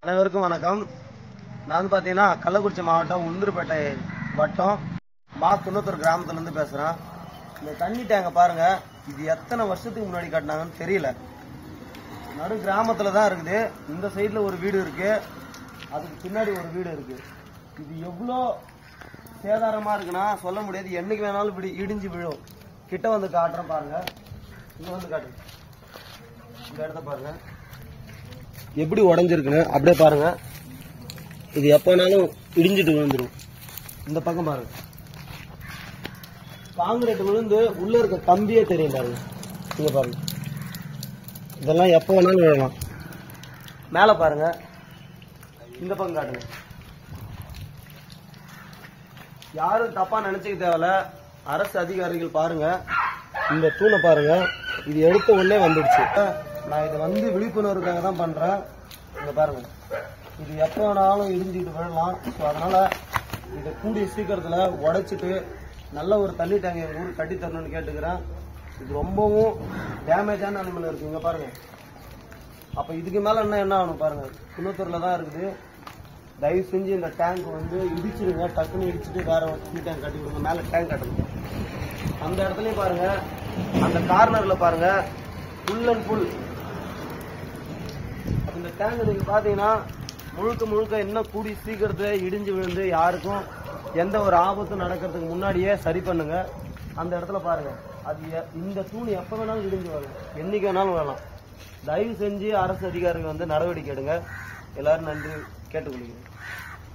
அனைவருக்கும் வணக்கம். நான் பார்த்தீங்கன்னா கள்ளக்குறிச்சி மாவட்டம் உளுந்தூர்பேட்டை வட்டம் குன்னத்தூர் கிராமத்துலேருந்து பேசுகிறேன். இந்த தண்ணி டேங்கை பாருங்கள், இது எத்தனை வருஷத்துக்கு முன்னாடி கட்டினாங்கன்னு தெரியல. நடு கிராமத்தில் தான் இருக்குது. இந்த சைடில் ஒரு வீடு இருக்குது, அதுக்கு பின்னாடி ஒரு வீடு இருக்குது. இது எவ்வளோ சேதாரமாக இருக்குன்னா சொல்ல முடியாது. என்னைக்கு வேணாலும் இப்படி இடிஞ்சு விழும். கிட்ட வந்து காட்டுறேன் பாருங்கள். இங்கே வந்து காட்டுங்க, இந்த இடத்த பாருங்கள் எப்படி உடஞ்சிருக்குன்னு. அப்படியே பாருங்க, இது எப்போனாலும் இடிஞ்சிட்டு விழுந்துடும். இந்த பக்கம் பாருங்க, காங்கிரீட் விழுந்து உள்ள இருக்க கம்பியே தெரியும் பாருங்க. இங்க பாருங்க, இதெல்லாம் எப்போ வேணாலும் விழலாம். மேல பாருங்க, இந்த பக்கம் காட்டுங்க. யாரும் தப்பா நினைச்சுக்க தேவையில்ல. அரசு அதிகாரிகள் பாருங்க, இந்த தூணை பாருங்க, இது எடுத்த உடனே வந்துடுச்சு. நான் இதை விழிப்புணர்வுக்காக தான் பண்றேன். இங்க பாருங்க, இது எப்போ வேணாலும் இடிஞ்சுக்கிட்டு விழலாம். ஸோ அதனால இதை கூடிய சீக்கிரத்தில் உடைச்சிட்டு நல்ல ஒரு தண்ணி டேங்க் எங்கள் ஊருக்கு கட்டி தரணும்னு கேட்டுக்கிறேன். இது ரொம்பவும் டேமேஜான நிலைமையில் இருக்கு. இங்க பாருங்க, அப்போ இதுக்கு மேலே என்ன ஆகணும் பாருங்க. குன்னத்தூர்ல தான் இருக்குது. தயவு செஞ்சு இந்த டேங்க் இடிச்சிடுங்க. டக்குன்னு இடிச்சுட்டு வேற ஒரு தண்ணி டேங்க் கட்டி கொடுங்க. மேலே டேங்க் கட்டுங்க. அந்த இடத்துலயும் பாருங்க, அந்த கார்னர்ல பாருங்க, ஃபுல் அண்ட் ஃபுல் இந்த டேங்க் நீங்க பாத்தீங்கன்னா முழுக்க இன்னும் கூடி சீக்கிரத்தை இடிஞ்சு விழுந்து யாருக்கும் எந்த ஒரு ஆபத்தும் நடக்கிறதுக்கு முன்னாடியே சரி பண்ணுங்க. அந்த இடத்துல பாருங்க, அது இந்த தூண் எப்ப வேணாலும் இடிஞ்சு வரும், என்னைக்கு வேணாலும் வரலாம். தயவு செஞ்சு அரசு அதிகாரிகள் நடவடிக்கை எடுங்க. எல்லாரும் நன்றி கேட்டுக்கொள்கிறேன்.